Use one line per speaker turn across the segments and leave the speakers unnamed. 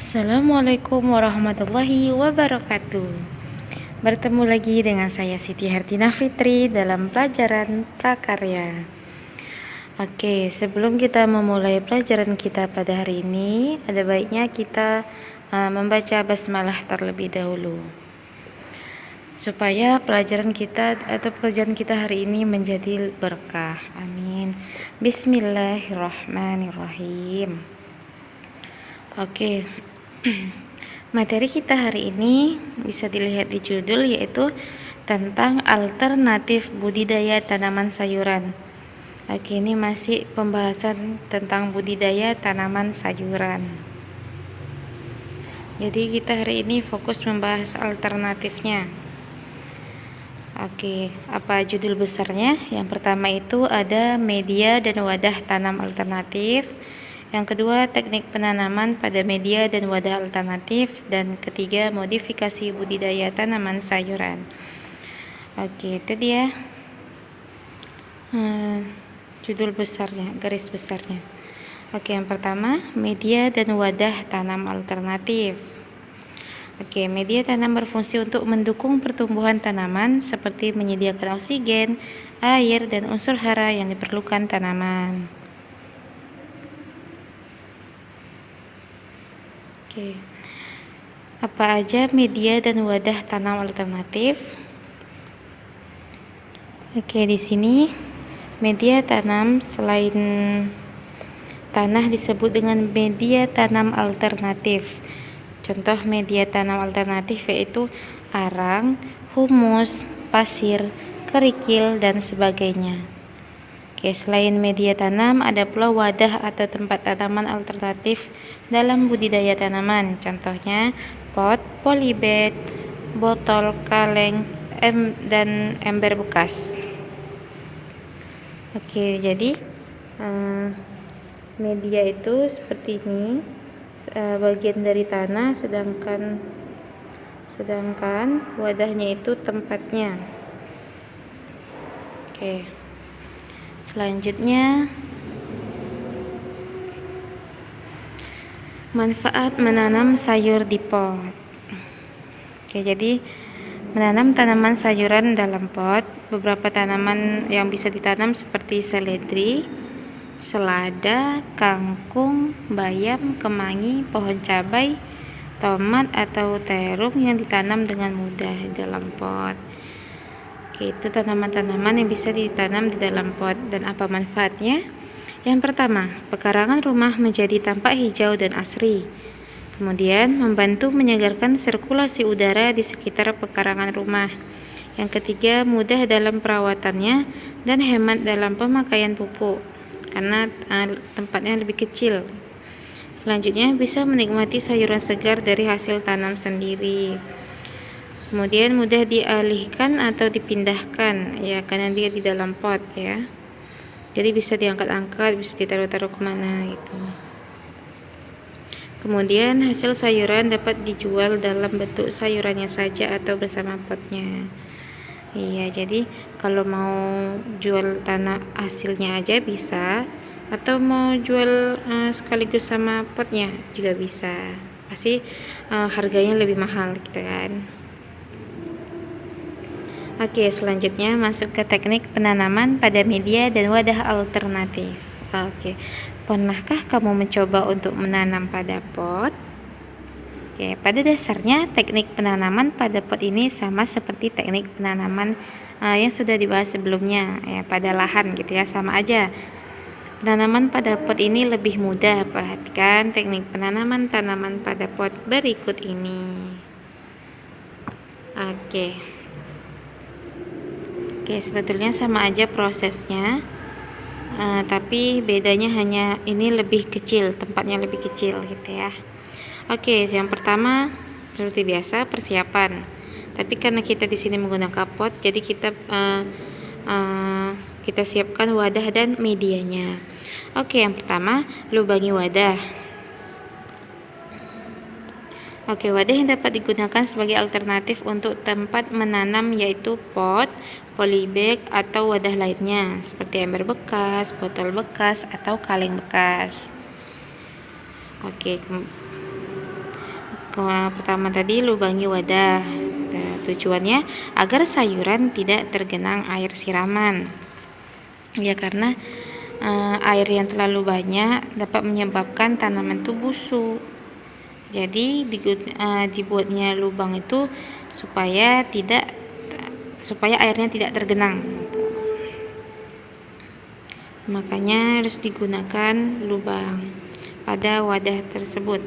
Assalamualaikum warahmatullahi wabarakatuh. Bertemu lagi dengan saya Siti Hartina Fitri dalam pelajaran prakarya. Oke, sebelum kita memulai pelajaran kita pada hari ini, ada baiknya kita membaca basmalah terlebih dahulu, supaya pelajaran kita atau pekerjaan kita hari ini menjadi berkah. Amin. Bismillahirrahmanirrahim. Oke. Materi kita hari ini bisa dilihat di judul, yaitu tentang alternatif budidaya tanaman sayuran. Oke, ini masih pembahasan tentang budidaya tanaman sayuran. Jadi kita hari ini fokus membahas alternatifnya. Oke, apa judul besarnya? Yang pertama itu ada media dan wadah tanam alternatif. Yang kedua, teknik penanaman pada media dan wadah alternatif. Dan ketiga, modifikasi budidaya tanaman sayuran. Oke, itu dia judul besarnya, garis besarnya. Oke, yang pertama, media dan wadah tanam alternatif. Oke, media tanam berfungsi untuk mendukung pertumbuhan tanaman seperti menyediakan oksigen, air, dan unsur hara yang diperlukan tanaman. Oke. Apa aja media dan wadah tanam alternatif? Oke, di sini media tanam selain tanah disebut dengan media tanam alternatif. Contoh media tanam alternatif yaitu arang, humus, pasir, kerikil, dan sebagainya. Oke, selain media tanam, ada pula wadah atau tempat tanaman alternatif dalam budidaya tanaman. Contohnya pot, polybag, botol, kaleng, dan ember bekas. Oke, jadi media itu seperti ini, bagian dari tanah, sedangkan wadahnya itu tempatnya. Oke. Selanjutnya, manfaat menanam sayur di pot. Oke, jadi menanam tanaman sayuran dalam pot. Beberapa tanaman yang bisa ditanam seperti seledri, selada, kangkung, bayam, kemangi, pohon cabai, tomat atau terung yang ditanam dengan mudah di dalam pot. Oke, itu tanaman-tanaman yang bisa ditanam di dalam pot. Dan apa manfaatnya? Yang pertama, pekarangan rumah menjadi tampak hijau dan asri. Kemudian, membantu menyegarkan sirkulasi udara di sekitar pekarangan rumah. Yang ketiga, mudah dalam perawatannya dan hemat dalam pemakaian pupuk karena tempatnya lebih kecil. Selanjutnya, bisa menikmati sayuran segar dari hasil tanam sendiri. Kemudian mudah dialihkan atau dipindahkan ya, karena dia di dalam pot ya. Jadi bisa diangkat-angkat, bisa ditaruh-taruh kemana gitu. Kemudian hasil sayuran dapat dijual dalam bentuk sayurannya saja atau bersama potnya. Iya, jadi kalau mau jual tanah hasilnya aja bisa, atau mau jual sekaligus sama potnya juga bisa. Pasti harganya lebih mahal gitu kan. Oke, selanjutnya masuk ke teknik penanaman pada media dan wadah alternatif. Oke, pernahkah kamu mencoba untuk menanam pada pot? Oke, pada dasarnya teknik penanaman pada pot ini sama seperti teknik penanaman yang sudah dibahas sebelumnya ya, pada lahan gitu ya, sama aja. Penanaman pada pot ini lebih mudah. Perhatikan teknik penanaman tanaman pada pot berikut ini. Oke, sebetulnya sama aja prosesnya, tapi bedanya hanya ini lebih kecil, tempatnya lebih kecil gitu ya. Oke, yang pertama seperti biasa persiapan. Tapi karena kita di sini menggunakan pot, jadi kita siapkan wadah dan medianya. Oke, yang pertama lubangi wadah. Oke, wadah yang dapat digunakan sebagai alternatif untuk tempat menanam yaitu pot, polybag, atau wadah lainnya seperti ember bekas, botol bekas, atau kaleng bekas. Oke, Pertama tadi lubangi wadah. Nah, tujuannya agar sayuran tidak tergenang air siraman. Ya, karena air yang terlalu banyak dapat menyebabkan tanaman itu busuk. Jadi dibuatnya lubang itu supaya airnya tidak tergenang. Makanya harus digunakan lubang pada wadah tersebut.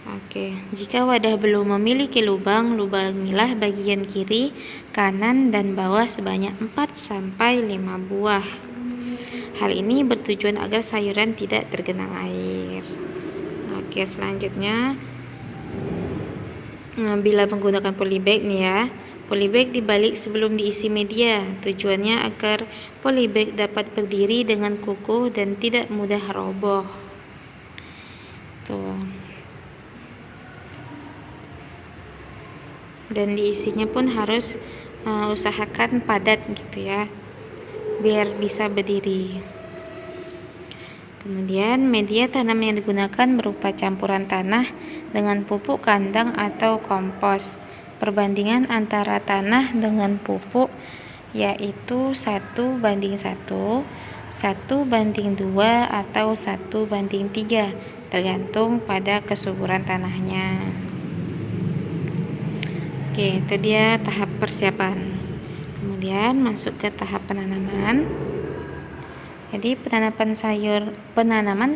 Oke, jika wadah belum memiliki lubang, lubangilah bagian kiri, kanan, dan bawah sebanyak 4-5 buah. Hal ini bertujuan agar sayuran tidak tergenang air. Oke, selanjutnya bila menggunakan polybag nih ya. Polybag dibalik sebelum diisi media. Tujuannya agar polybag dapat berdiri dengan kokoh dan tidak mudah roboh. Tuh. Dan diisinya pun harus usahakan padat gitu ya, biar bisa berdiri. Kemudian media tanam yang digunakan berupa campuran tanah dengan pupuk kandang atau kompos. Perbandingan antara tanah dengan pupuk yaitu 1:1, 1:2, atau 1:3, tergantung pada kesuburan tanahnya. Oke, itu dia tahap persiapan. Kemudian masuk ke tahap penanaman. Jadi penanaman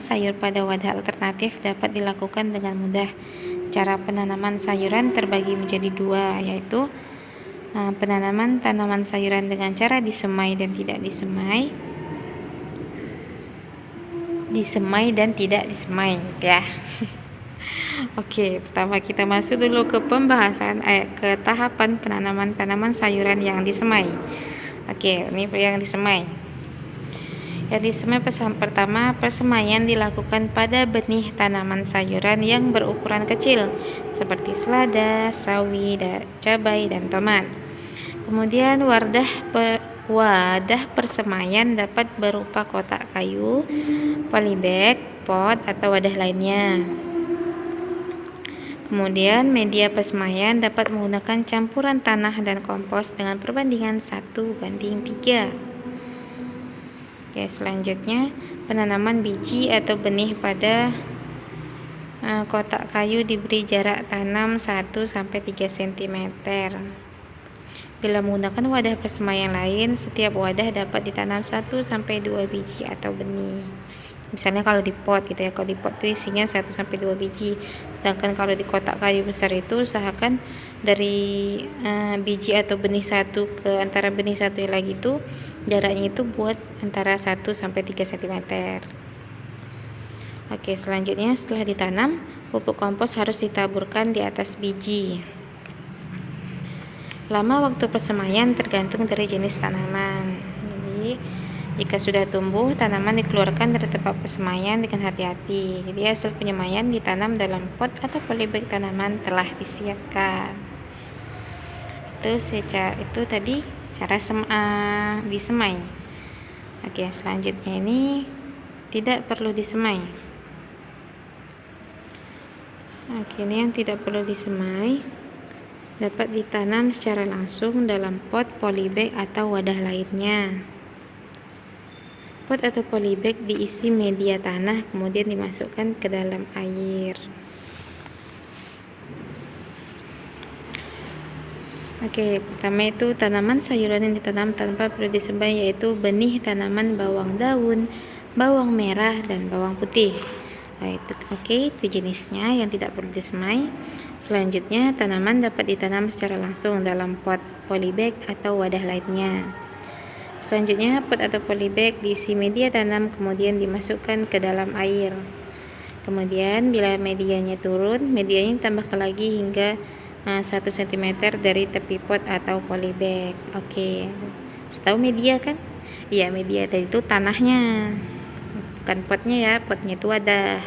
sayur pada wadah alternatif dapat dilakukan dengan mudah. Cara penanaman sayuran terbagi menjadi dua, yaitu penanaman tanaman sayuran dengan cara disemai dan tidak disemai. Disemai dan tidak disemai, ya. Oke, pertama kita masuk dulu ke pembahasan ke tahapan penanaman tanaman sayuran yang disemai. Oke, ini yang disemai. Yang disemai pertama, persemaian dilakukan pada benih tanaman sayuran yang berukuran kecil seperti selada, sawi, cabai, dan tomat. Kemudian wadah persemaian dapat berupa kotak kayu, polybag, pot, atau wadah lainnya. Kemudian media persemaian dapat menggunakan campuran tanah dan kompos dengan perbandingan 1:3. Oke, selanjutnya penanaman biji atau benih pada kotak kayu diberi jarak tanam 1-3 cm. Bila menggunakan wadah persemaian lain, setiap wadah dapat ditanam 1-2 biji atau benih. Misalnya kalau di pot gitu ya, kalau di pot itu isinya 1-2 biji. Sedangkan kalau di kotak kayu besar itu usahakan dari biji atau benih satu ke antara benih satu lagi itu jaraknya itu buat antara 1-3 cm. Oke, selanjutnya setelah ditanam, pupuk kompos harus ditaburkan di atas biji. Lama waktu persemaian tergantung dari jenis tanaman. Jadi jika sudah tumbuh, tanaman dikeluarkan dari tempat persemaian dengan hati-hati. Jadi hasil penyemaian ditanam dalam pot atau polybag tanaman telah disiapkan. Itu tadi cara disemai. Oke, selanjutnya ini tidak perlu disemai. Oke, ini yang tidak perlu disemai dapat ditanam secara langsung dalam pot, polybag, atau wadah lainnya. Pot atau polybag diisi media tanah, kemudian dimasukkan ke dalam air. Oke, pertama itu tanaman sayuran yang ditanam tanpa perlu disemai, yaitu benih tanaman bawang daun, bawang merah, dan bawang putih. Nah, itu jenisnya yang tidak perlu disemai. Selanjutnya, tanaman dapat ditanam secara langsung dalam pot, polybag, atau wadah lainnya. Selanjutnya, pot atau polybag diisi media tanam, kemudian dimasukkan ke dalam air. Kemudian, bila medianya turun, medianya tambahkan lagi hingga 1 cm dari tepi pot atau polybag. Oke, tahu media kan? Iya, media tadi itu tanahnya, bukan potnya ya, potnya itu wadah.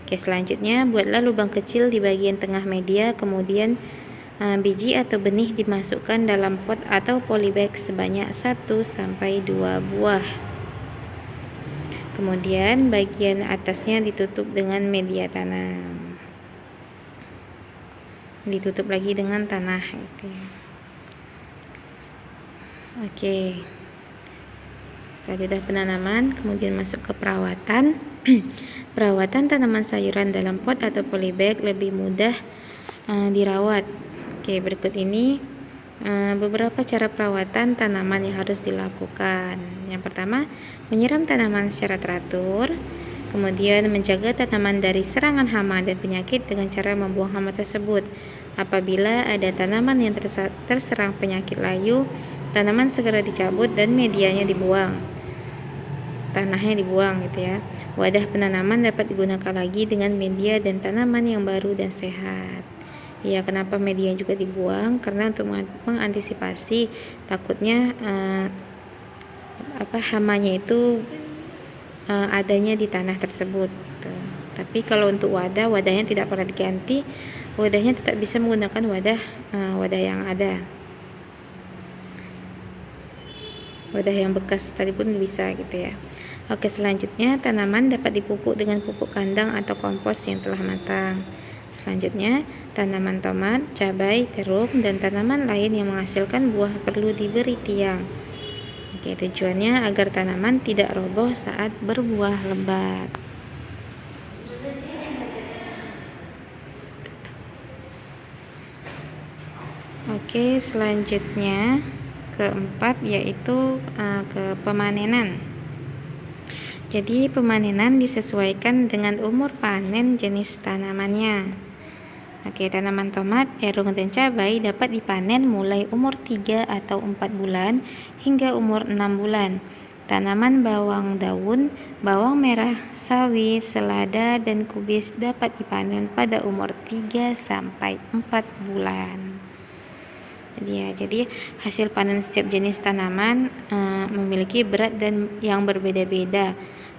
Oke, selanjutnya buatlah lubang kecil di bagian tengah media, kemudian biji atau benih dimasukkan dalam pot atau polybag sebanyak 1-2 buah. Kemudian bagian atasnya ditutup dengan media tanam, ditutup lagi dengan tanah gitu ya. Oke, tadi udah penanaman, kemudian masuk ke perawatan. Perawatan tanaman sayuran dalam pot atau polybag lebih mudah dirawat. Oke, berikut ini beberapa cara perawatan tanaman yang harus dilakukan. Yang pertama, menyiram tanaman secara teratur. Kemudian menjaga tanaman dari serangan hama dan penyakit dengan cara membuang hama tersebut. Apabila ada tanaman yang terserang penyakit layu, tanaman segera dicabut dan medianya dibuang. Tanahnya dibuang gitu ya. Wadah penanaman dapat digunakan lagi dengan media dan tanaman yang baru dan sehat. Ya, kenapa media juga dibuang? Karena untuk mengantisipasi takutnya hamanya itu adanya di tanah tersebut gitu. Tapi kalau untuk wadahnya tidak pernah diganti, wadahnya tetap bisa menggunakan wadah yang ada, wadah yang bekas tadi pun bisa gitu ya. Oke, selanjutnya tanaman dapat dipupuk dengan pupuk kandang atau kompos yang telah matang. Selanjutnya, tanaman tomat, cabai, terung, dan tanaman lain yang menghasilkan buah perlu diberi tiang. Oke, tujuannya agar tanaman tidak roboh saat berbuah lebat. Oke, selanjutnya keempat yaitu ke pemanenan. Jadi pemanenan disesuaikan dengan umur panen jenis tanamannya. Oke, tanaman tomat, terung, dan cabai dapat dipanen mulai umur 3 atau 4 bulan hingga umur 6 bulan. Tanaman bawang daun, bawang merah, sawi, selada, dan kubis dapat dipanen pada umur 3 sampai 4 bulan. Jadi hasil panen setiap jenis tanaman memiliki berat dan yang berbeda-beda.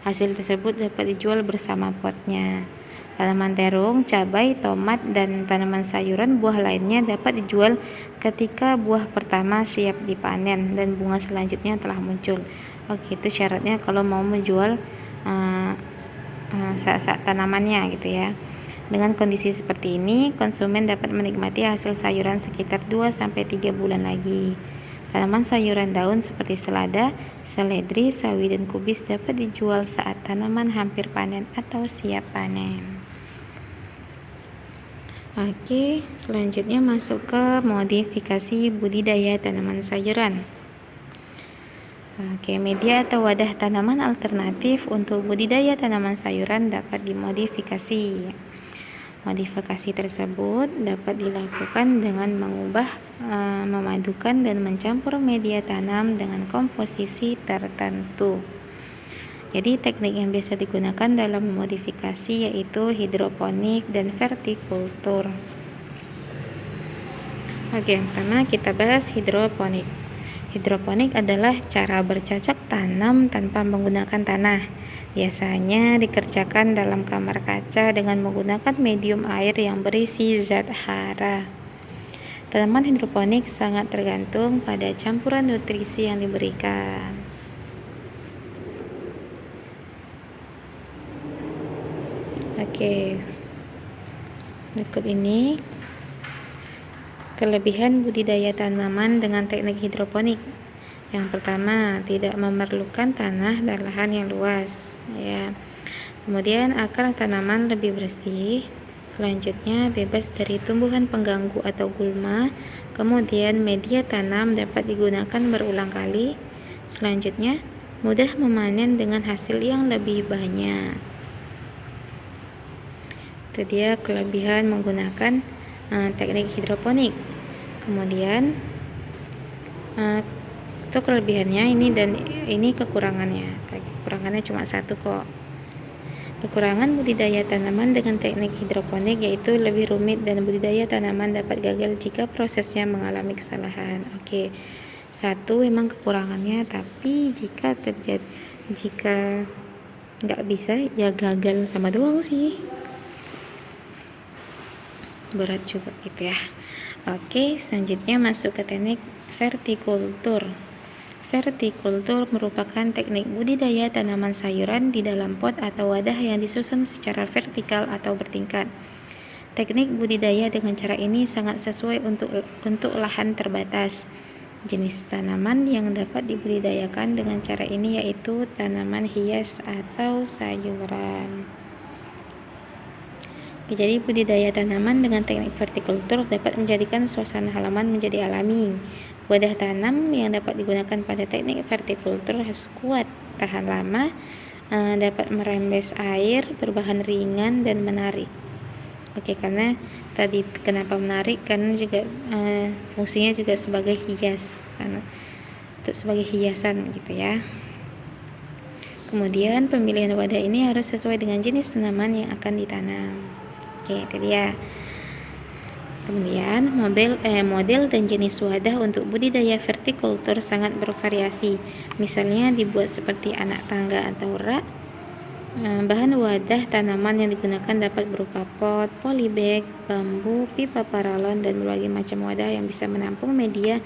Hasil tersebut dapat dijual bersama potnya. Tanaman terung, cabai, tomat, dan tanaman sayuran buah lainnya dapat dijual ketika buah pertama siap dipanen dan bunga selanjutnya telah muncul. Oke, itu syaratnya kalau mau menjual saat tanamannya gitu ya. Dengan kondisi seperti ini, konsumen dapat menikmati hasil sayuran sekitar 2-3 bulan lagi. Tanaman sayuran daun seperti selada, seledri, sawi, dan kubis dapat dijual saat tanaman hampir panen atau siap panen. Oke, selanjutnya masuk ke modifikasi budidaya tanaman sayuran. Oke, media atau wadah tanaman alternatif untuk budidaya tanaman sayuran dapat dimodifikasi. Modifikasi tersebut dapat dilakukan dengan mengubah, memadukan, dan mencampur media tanam dengan komposisi tertentu. Jadi teknik yang biasa digunakan dalam modifikasi yaitu hidroponik dan vertikultur. Oke, yang pertama kita bahas hidroponik. Hidroponik adalah cara bercocok tanam tanpa menggunakan tanah. Biasanya dikerjakan dalam kamar kaca dengan menggunakan medium air yang berisi zat hara. Tanaman hidroponik sangat tergantung pada campuran nutrisi yang diberikan. Oke, berikut ini kelebihan budidaya tanaman dengan teknik hidroponik. Yang pertama, tidak memerlukan tanah dan lahan yang luas ya. Kemudian akar tanaman lebih bersih. Selanjutnya, bebas dari tumbuhan pengganggu atau gulma. Kemudian media tanam dapat digunakan berulang kali. Selanjutnya, mudah memanen dengan hasil yang lebih banyak. Itu dia kelebihan menggunakan teknik hidroponik. Kemudian itu kelebihannya ini, dan ini kekurangannya. Kekurangannya cuma satu kok. Kekurangan budidaya tanaman dengan teknik hidroponik yaitu lebih rumit dan budidaya tanaman dapat gagal jika prosesnya mengalami kesalahan. Oke, satu memang kekurangannya, tapi jika nggak bisa ya gagal sama doang sih, berat juga gitu ya. Oke, selanjutnya masuk ke teknik vertikultur. vertikultur merupakan teknik budidaya tanaman sayuran di dalam pot atau wadah yang disusun secara vertikal atau bertingkat. Teknik budidaya dengan cara ini sangat sesuai untuk lahan terbatas. Jenis tanaman yang dapat dibudidayakan dengan cara ini yaitu tanaman hias atau sayuran. Jadi budidaya tanaman dengan teknik vertikultur dapat menjadikan suasana halaman menjadi alami. Wadah tanam yang dapat digunakan pada teknik vertikultur harus kuat, tahan lama, dapat merembes air, berbahan ringan dan menarik. Oke, karena tadi kenapa menarik? Karena juga fungsinya juga sebagai hias, untuk sebagai hiasan gitu ya. Kemudian pemilihan wadah ini harus sesuai dengan jenis tanaman yang akan ditanam. Oke, itu dia. Kemudian model dan jenis wadah untuk budidaya vertikultur sangat bervariasi. Misalnya dibuat seperti anak tangga atau rak. Bahan wadah tanaman yang digunakan dapat berupa pot, polybag, bambu, pipa paralon, dan berbagai macam wadah yang bisa menampung media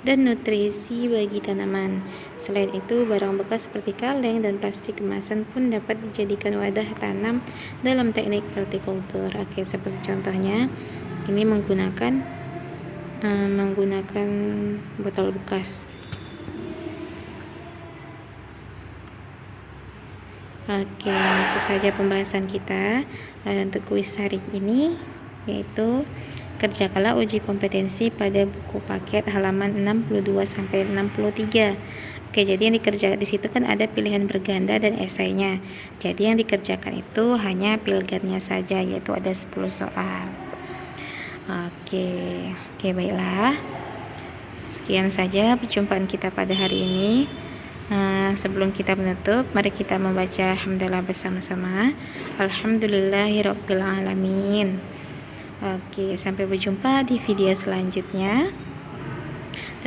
dan nutrisi bagi tanaman. Selain itu, barang bekas seperti kaleng dan plastik kemasan pun dapat dijadikan wadah tanam dalam teknik vertikultur. Oke, seperti contohnya ini menggunakan botol bekas. Oke, itu saja pembahasan kita untuk kuis hari ini, yaitu kerjakanlah uji kompetensi pada buku paket halaman 62 sampai 63. Oke, jadi yang dikerjakan di situ kan ada pilihan berganda dan esainya. Jadi yang dikerjakan itu hanya pilganya saja, yaitu ada 10 soal. Oke, baiklah. Sekian saja perjumpaan kita pada hari ini. Sebelum kita menutup, mari kita membaca hamdalah bersama-sama. Alhamdulillahirabbil alamin. Oke, sampai berjumpa di video selanjutnya.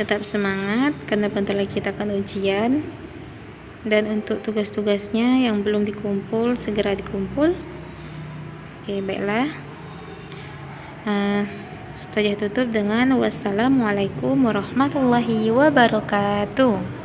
Tetap semangat karena bentar lagi kita akan ujian. Dan untuk tugas-tugasnya yang belum dikumpul, segera dikumpul. Oke, baiklah. Saja tutup dengan wassalamualaikum warahmatullahi wabarakatuh.